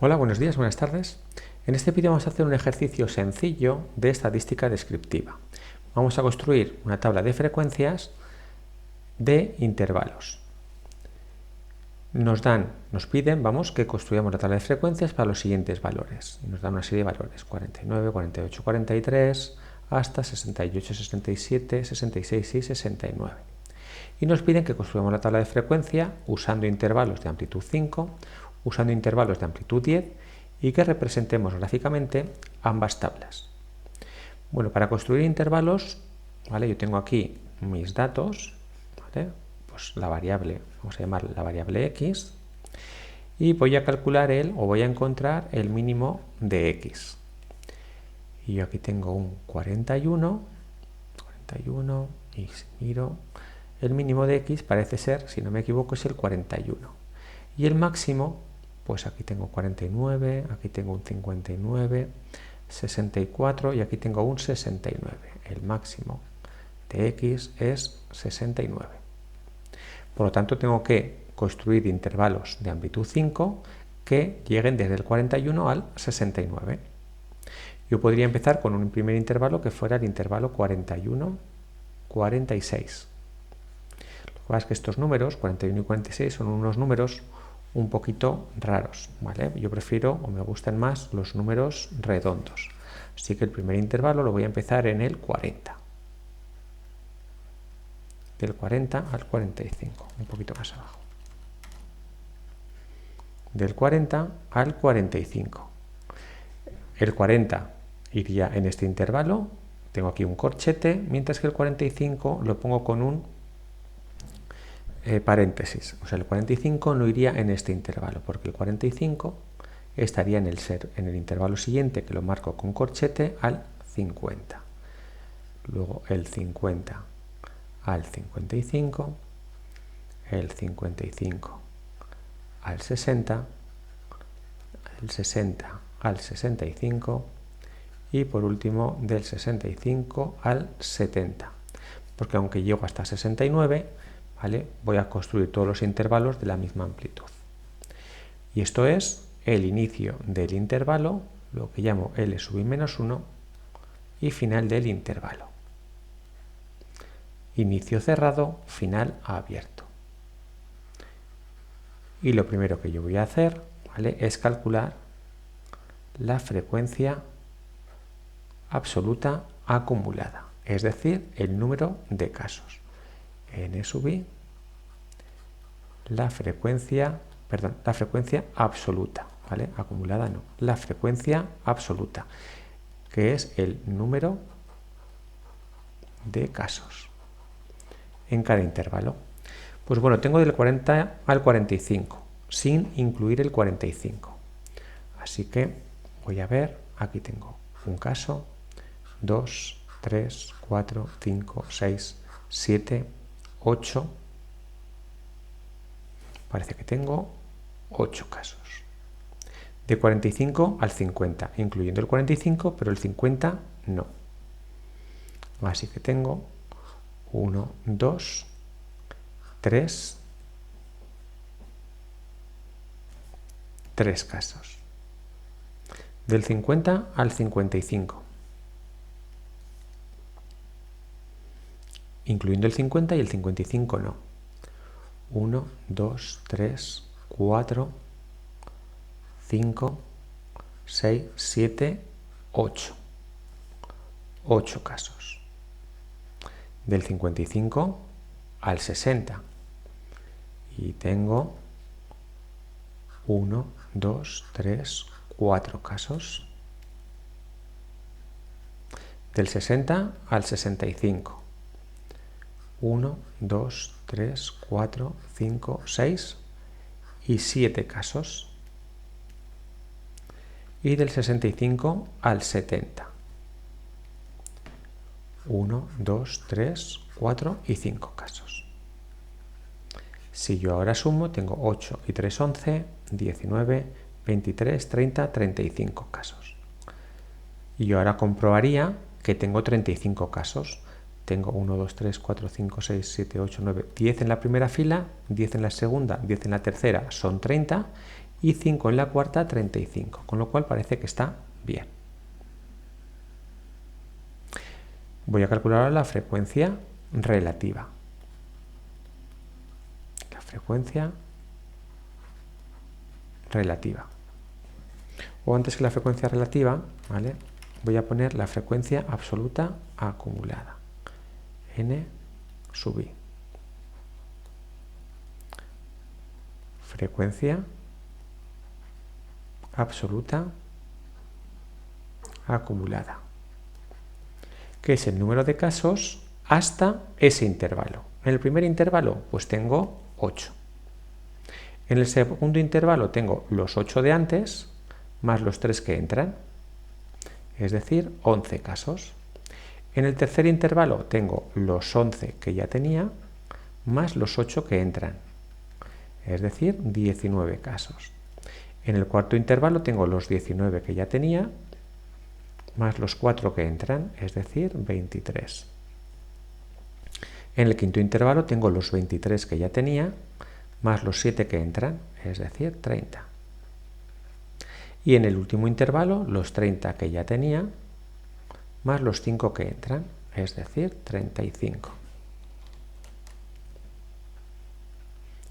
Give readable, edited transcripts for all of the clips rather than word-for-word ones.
Hola, buenos días, buenas tardes. En este vídeo vamos a hacer un ejercicio sencillo de estadística descriptiva. Vamos a construir una tabla de frecuencias de intervalos. Nos piden, que construyamos la tabla de frecuencias para los siguientes valores. Nos dan una serie de valores, 49, 48, 43, hasta 68, 67, 66 y 69. Y nos piden que construyamos la tabla de frecuencia usando intervalos de amplitud 5, usando intervalos de amplitud 10 y que representemos gráficamente ambas tablas. Bueno, para construir intervalos, yo tengo aquí mis datos, pues la variable, vamos a llamar la variable x, y voy a calcular voy a encontrar el mínimo de x. Y yo aquí tengo un 41, y si miro, el mínimo de x parece ser, si no me equivoco, es el 41. Y el máximo, pues aquí tengo 49, aquí tengo un 59, 64 y aquí tengo un 69. El máximo de x es 69. Por lo tanto, tengo que construir intervalos de amplitud 5 que lleguen desde el 41 al 69. Yo podría empezar con un primer intervalo que fuera el intervalo 41, 46. Lo que pasa es que estos números, 41 y 46, son unos números un poquito raros, ¿vale? Yo prefiero o me gustan más los números redondos. Así que el primer intervalo lo voy a empezar en el 40. Del 40 al 45, un poquito más abajo. Del 40 al 45. El 40 iría en este intervalo, tengo aquí un corchete, mientras que el 45 lo pongo con un paréntesis. O sea, el 45 no iría en este intervalo, porque el 45 estaría en el intervalo siguiente, que lo marco con corchete, al 50. Luego el 50 al 55, el 55 al 60, el 60 al 65 y por último del 65 al 70. Porque aunque llego hasta 69, voy a construir todos los intervalos de la misma amplitud. Y esto es el inicio del intervalo, lo que llamo L sub i menos 1, y final del intervalo. Inicio cerrado, final abierto. Y lo primero que yo voy a hacer, es calcular la frecuencia absoluta acumulada, es decir, el número de casos. N sub i, la frecuencia absoluta, acumulada no, la frecuencia absoluta, que es el número de casos en cada intervalo. Pues bueno, tengo del 40 al 45, sin incluir el 45. Así que voy a ver, aquí tengo un caso, 2, 3, 4, 5, 6, 7, 8. Parece que tengo 8 casos. De 45 al 50, incluyendo el 45, pero el 50 no. Así que tengo 1, 2, 3 casos. Del 50 al 55, incluyendo el 50 y el 55 no. 1, 2, 3, 4, 5, 6, 7, 8. 8 casos. Del 55 al 60. Y tengo 1, 2, 3, 4 casos. Del 60 al 65. 1, 2, 3, 4, 5, 6 y 7 casos. Y del 65 al 70. 1, 2, 3, 4 y 5 casos. Si yo ahora sumo, tengo 8 y 3, 11, 19, 23, 30, 35 casos. Y yo ahora comprobaría que tengo 35 casos. Tengo 1, 2, 3, 4, 5, 6, 7, 8, 9, 10 en la primera fila, 10 en la segunda, 10 en la tercera, son 30, y 5 en la cuarta 35, con lo cual parece que está bien. Voy a calcular ahora la frecuencia relativa. La frecuencia relativa. O antes que la frecuencia relativa, ¿vale?, voy a poner la frecuencia absoluta acumulada. N sub I. Frecuencia absoluta acumulada, que es el número de casos hasta ese intervalo. En el primer intervalo, pues tengo 8. En el segundo intervalo tengo los 8 de antes, más los 3 que entran, es decir, 11 casos. En el tercer intervalo tengo los 11 que ya tenía, más los 8 que entran, es decir, 19 casos. En el cuarto intervalo tengo los 19 que ya tenía, más los 4 que entran, es decir, 23. En el quinto intervalo tengo los 23 que ya tenía, más los 7 que entran, es decir, 30. Y en el último intervalo, los 30 que ya tenía, más los 5 que entran, es decir, 35.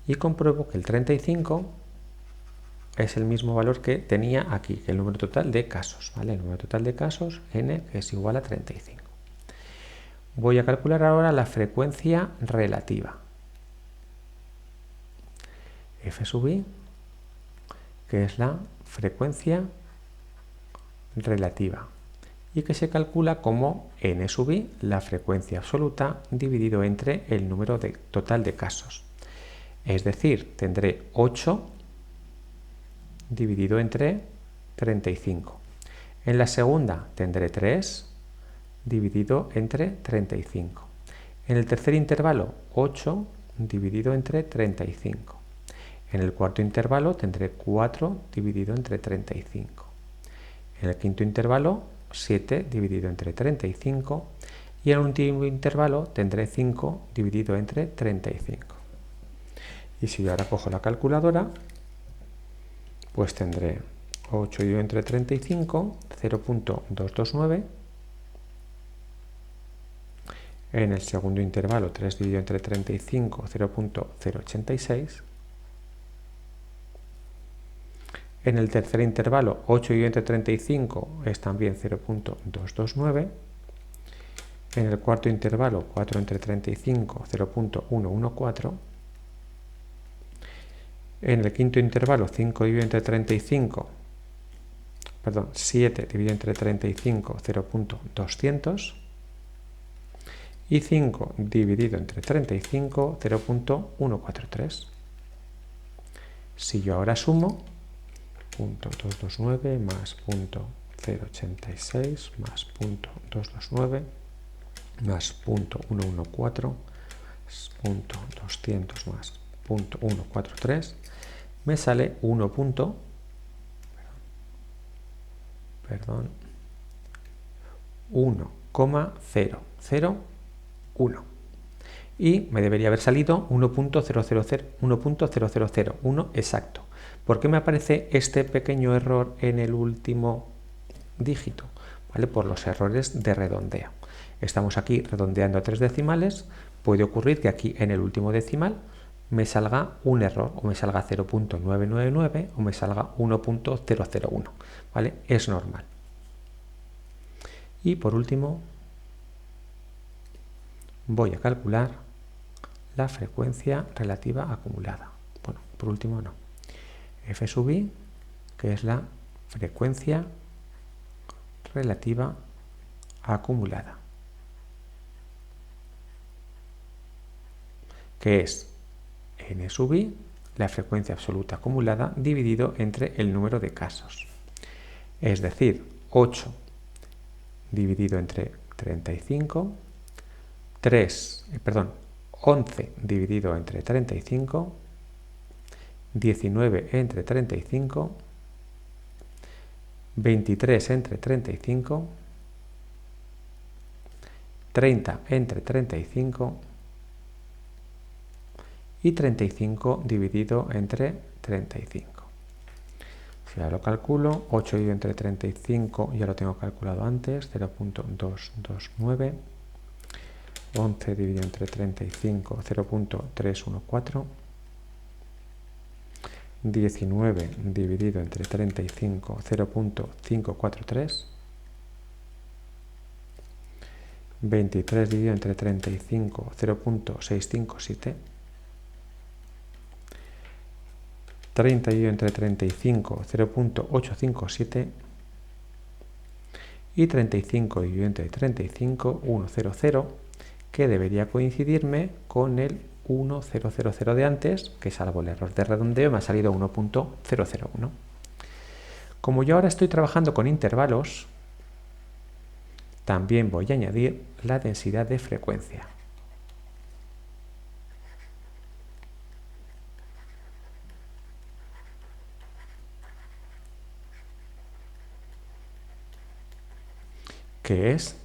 Y compruebo que el 35 es el mismo valor que tenía aquí, que el número total de casos, ¿vale? El número total de casos, n, es igual a 35. Voy a calcular ahora la frecuencia relativa. F sub I, que es la frecuencia relativa, y que se calcula como n sub I, la frecuencia absoluta, dividido entre el número total de casos. Es decir, tendré 8 dividido entre 35. En la segunda tendré 3 dividido entre 35. En el tercer intervalo, 8 dividido entre 35. En el cuarto intervalo tendré 4 dividido entre 35. En el quinto intervalo, 7 dividido entre 35. Y en el último intervalo tendré 5 dividido entre 35. Y si yo ahora cojo la calculadora, pues tendré 8 dividido entre 35, 0.229. En el segundo intervalo, 3 dividido entre 35, 0.086. En el tercer intervalo, 8 dividido entre 35 es también 0.229. En el cuarto intervalo, 4 entre 35, 0.114. En el quinto intervalo, 5 dividido entre 35, perdón, 7 dividido entre 35, 0.200. Y 5 dividido entre 35, 0.143. Si yo ahora sumo, 0.229 más 0.086 más 0.229 más 0.114 0.200 más 0.143 me sale 1,001 y me debería haber salido 1.0001 exacto. ¿Por qué me aparece este pequeño error en el último dígito? ¿Vale? Por los errores de redondeo. Estamos aquí redondeando a 3 decimales, puede ocurrir que aquí en el último decimal me salga un error, o me salga 0.999 o me salga 1.001, ¿vale? Es normal. Y por último, voy a calcular la frecuencia relativa acumulada. Bueno, por último no. F sub I, que es la frecuencia relativa acumulada, que es n sub I, la frecuencia absoluta acumulada, dividido entre el número de casos. Es decir, 8 dividido entre 35, 11 dividido entre 35, 19 entre 35, 23 entre 35, 30 entre 35 y 35 dividido entre 35. Si ahora lo calculo, 8 dividido entre 35, ya lo tengo calculado antes, 0.229. 11 dividido entre 35, 0.314. 19 dividido entre 35, 0.543. 23 dividido entre 35, 0.657. 30 dividido entre 35, 0.857. Y 35 dividido entre 35, 100, que debería coincidirme con el 1000 de antes, que salvo el error de redondeo me ha salido 1.001. Como yo ahora estoy trabajando con intervalos, también voy a añadir la densidad de frecuencia. Que es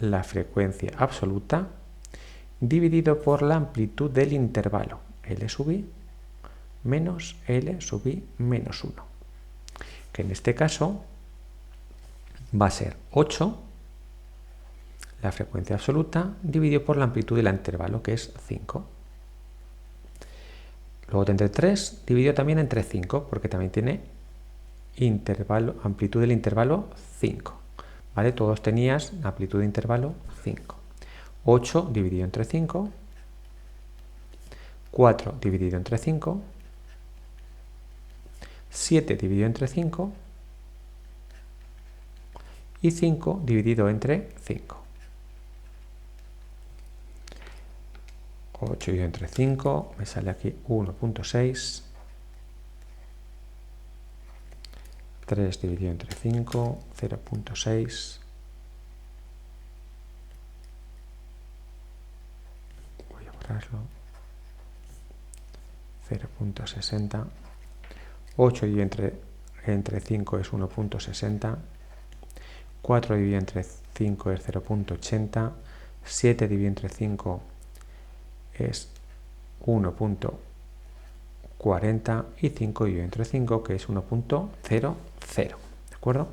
la frecuencia absoluta dividido por la amplitud del intervalo, L sub i menos L sub i menos 1, que en este caso va a ser 8, la frecuencia absoluta, dividido por la amplitud del intervalo, que es 5. Luego tendré 3 dividido también entre 5, porque también tiene amplitud del intervalo 5. ¿Vale? Todos tenías amplitud de intervalo 5. 8 dividido entre 5, 4 dividido entre 5, 7 dividido entre 5 y 5 dividido entre 5. 8 dividido entre 5, me sale aquí 1.6. 3 dividido entre 5, 0.6. Voy a borrarlo. 0.60. 8 dividido entre 5 es 1.60. 4 dividido entre 5 es 0.80. 7 dividido entre 5 es 1.40 y 5 dividido entre 5, que es 1.00. ¿De acuerdo?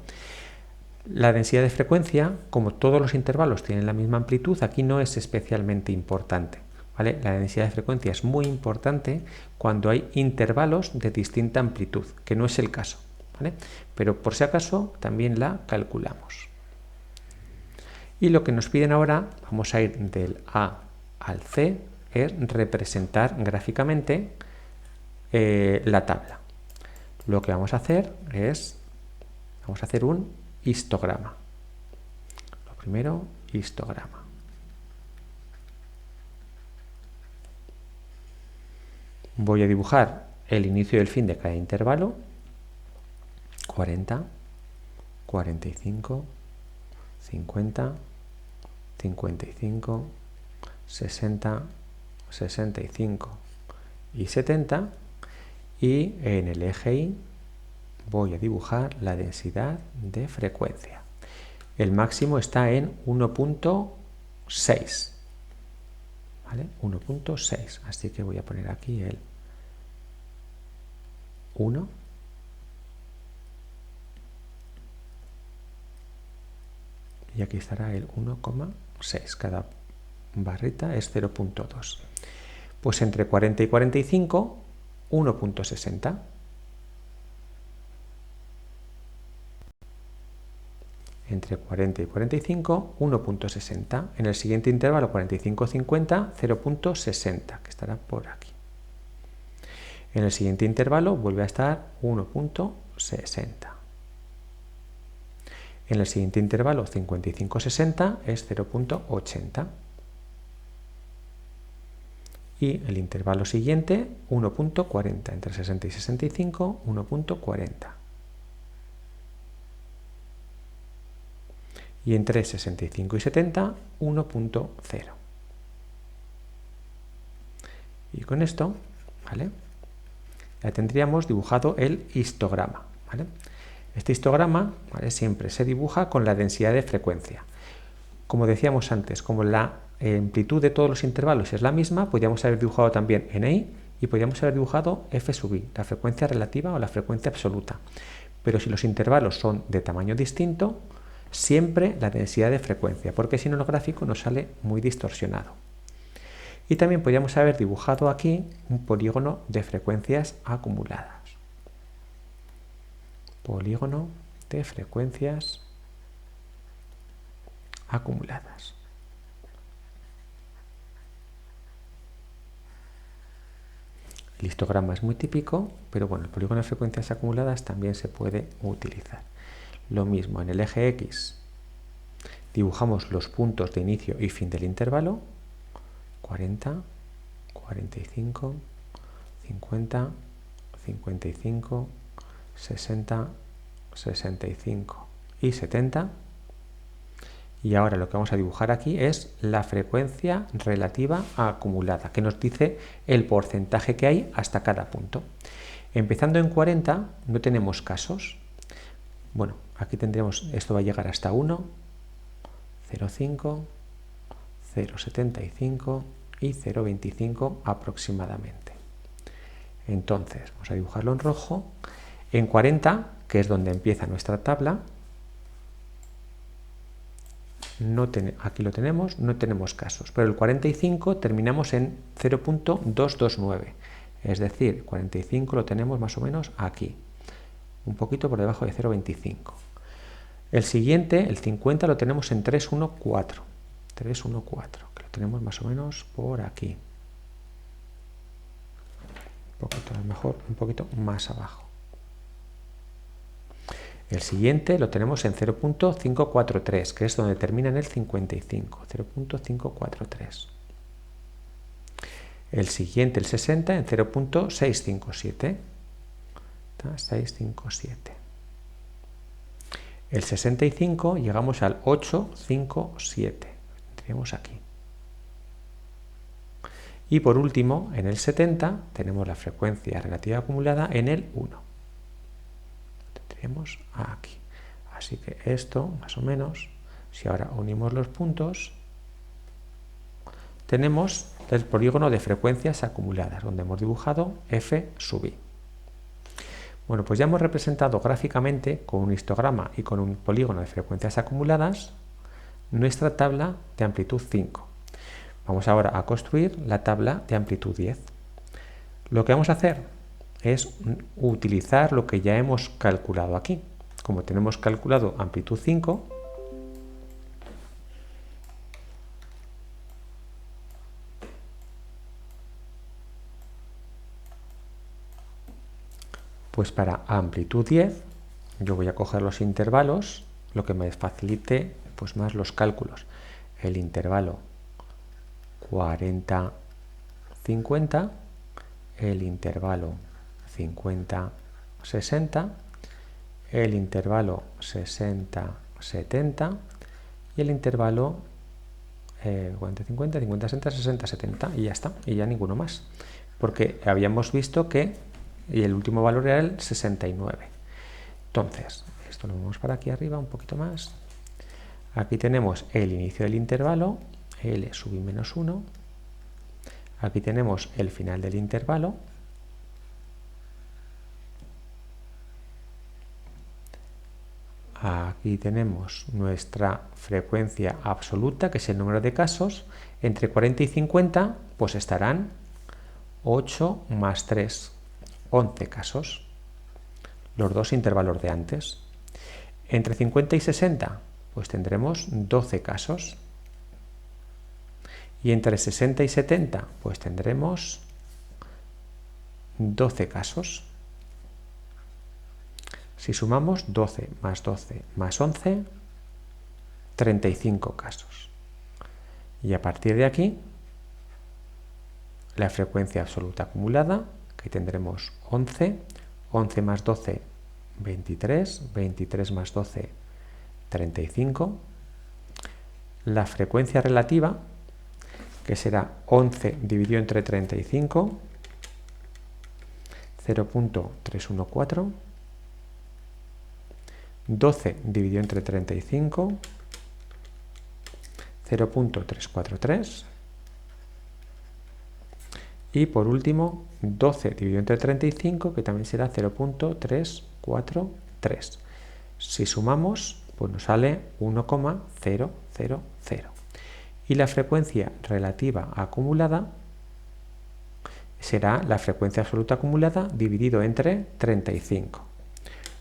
La densidad de frecuencia, como todos los intervalos tienen la misma amplitud, aquí no es especialmente importante. ¿Vale? La densidad de frecuencia es muy importante cuando hay intervalos de distinta amplitud, que no es el caso. ¿Vale? Pero por si acaso también la calculamos. Y lo que nos piden ahora, vamos a ir del A al C, es representar gráficamente la tabla. Lo que vamos a hacer es, vamos a hacer un histograma. Lo primero, histograma. Voy a dibujar el inicio y el fin de cada intervalo. 40, 45, 50, 55, 60, 65 y 70. Y en el eje Y voy a dibujar la densidad de frecuencia. El máximo está en 1.6. ¿Vale? 1.6. Así que voy a poner aquí el 1. Y aquí estará el 1,6. Cada barrita es 0.2. Pues entre 40 y 45, 1.60. Entre 40 y 45, 1.60. En el siguiente intervalo, 45-50, 0.60, que estará por aquí. En el siguiente intervalo vuelve a estar 1.60. En el siguiente intervalo, 55-60, es 0.80. Y el intervalo siguiente, 1.40. Entre 60 y 65, 1.40. Y entre 65 y 70, 1.0. Y con esto, ¿vale?, ya tendríamos dibujado el histograma. ¿Vale? Este histograma, ¿vale?, siempre se dibuja con la densidad de frecuencia. Como decíamos antes, como la amplitud de todos los intervalos es la misma, podríamos haber dibujado también NI y podríamos haber dibujado F sub i, la frecuencia relativa o la frecuencia absoluta. pero si los intervalos son de tamaño distinto, siempre la densidad de frecuencia, porque si no el gráfico nos sale muy distorsionado. Y también podríamos haber dibujado aquí un polígono de frecuencias acumuladas. Polígono de frecuencias acumuladas. El histograma es muy típico, pero bueno, el polígono de frecuencias acumuladas también se puede utilizar. Lo mismo en el eje X, dibujamos los puntos de inicio y fin del intervalo, 40, 45, 50, 55, 60, 65 y 70. Y ahora lo que vamos a dibujar aquí es la frecuencia relativa acumulada, que nos dice el porcentaje que hay hasta cada punto. Empezando en 40 no tenemos casos. Bueno, aquí tendremos, esto va a llegar hasta 1, 0,5, 0,75 y 0,25 aproximadamente. Entonces, vamos a dibujarlo en rojo. En 40, que es donde empieza nuestra tabla, aquí lo tenemos, no tenemos casos, pero el 45 terminamos en 0.229, es decir, 45 lo tenemos más o menos aquí, un poquito por debajo de 0.25. El siguiente, el 50, lo tenemos en 314, que lo tenemos más o menos por aquí, un poquito, a lo mejor un poquito más abajo. El siguiente lo tenemos en 0.543, que es donde termina en el 55, 0.543. El siguiente, el 60, en 0.657. 657. El 65 llegamos al 857. Tendríamos aquí. Y por último, en el 70 tenemos la frecuencia relativa acumulada en el 1. Tendríamos aquí. Así que esto, más o menos, si ahora unimos los puntos, tenemos el polígono de frecuencias acumuladas, donde hemos dibujado f sub i. Bueno, pues ya hemos representado gráficamente con un histograma y con un polígono de frecuencias acumuladas nuestra tabla de amplitud 5. Vamos ahora a construir la tabla de amplitud 10. Lo que vamos a hacer es utilizar lo que ya hemos calculado aquí. Como tenemos calculado amplitud 5, pues para amplitud 10 yo voy a coger los intervalos, lo que me facilite pues más los cálculos. El intervalo 40-50, el intervalo 50-60, el intervalo 60-70 y el intervalo 40-50, 50-60, 60-70 y ya está, y ya ninguno más. Porque habíamos visto que y el último valor era el 69. Entonces, esto lo vamos para aquí arriba un poquito más. Aquí tenemos el inicio del intervalo, L sub i menos 1. Aquí tenemos el final del intervalo. Aquí tenemos nuestra frecuencia absoluta, que es el número de casos. Entre 40 y 50, pues estarán 8 más 3, 11 casos. Los dos intervalos de antes. Entre 50 y 60, pues tendremos 12 casos. Y entre 60 y 70, pues tendremos 12 casos. Si sumamos 12 más 11, 35 casos. Y a partir de aquí, la frecuencia absoluta acumulada, que tendremos 11, 11 más 12, 23, 23 más 12, 35. La frecuencia relativa, que será 11 dividido entre 35, 0.314. 12 dividido entre 35, 0.343. Y por último, 12 dividido entre 35, que también será 0.343. 3. Si sumamos, pues nos sale 1,000. Y la frecuencia relativa acumulada será la frecuencia absoluta acumulada dividido entre 35.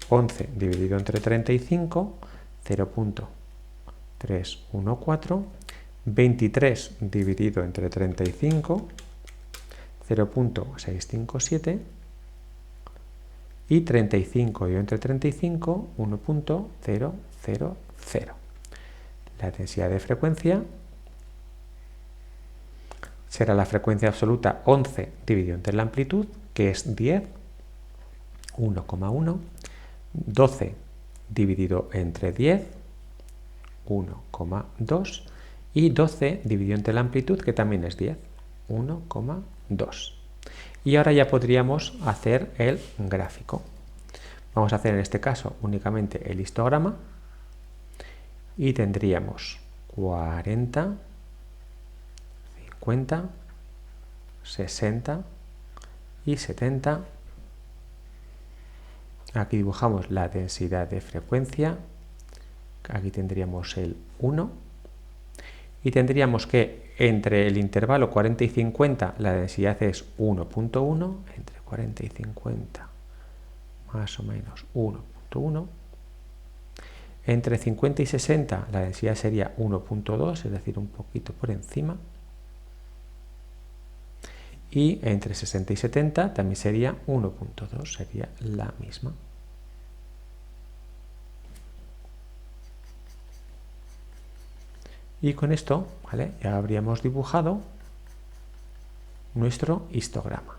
11 dividido entre 35, 0.314. 23 dividido entre 35, 0.657. Y 35 dividido entre 35, 1.000. La densidad de frecuencia será la frecuencia absoluta 11 dividido entre la amplitud, que es 10, 1,1. 12 dividido entre 10, 1,2. Y 12 dividido entre la amplitud, que también es 10, 1,2. Y ahora ya podríamos hacer el gráfico. Vamos a hacer en este caso únicamente el histograma y tendríamos 40, 50, 60 y 70. Aquí dibujamos la densidad de frecuencia. Aquí tendríamos el 1. Y tendríamos que entre el intervalo 40 y 50 la densidad es 1.1. Entre 40 y 50 más o menos 1.1. Entre 50 y 60 la densidad sería 1.2, es decir, un poquito por encima. Y entre 60 y 70 también sería 1.2, sería la misma. Y con esto, ¿vale?, ya habríamos dibujado nuestro histograma.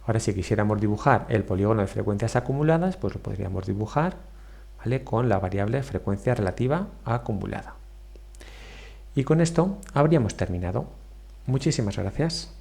Ahora, si quisiéramos dibujar el polígono de frecuencias acumuladas, pues lo podríamos dibujar, ¿vale?, con la variable frecuencia relativa acumulada. Y con esto habríamos terminado. Muchísimas gracias.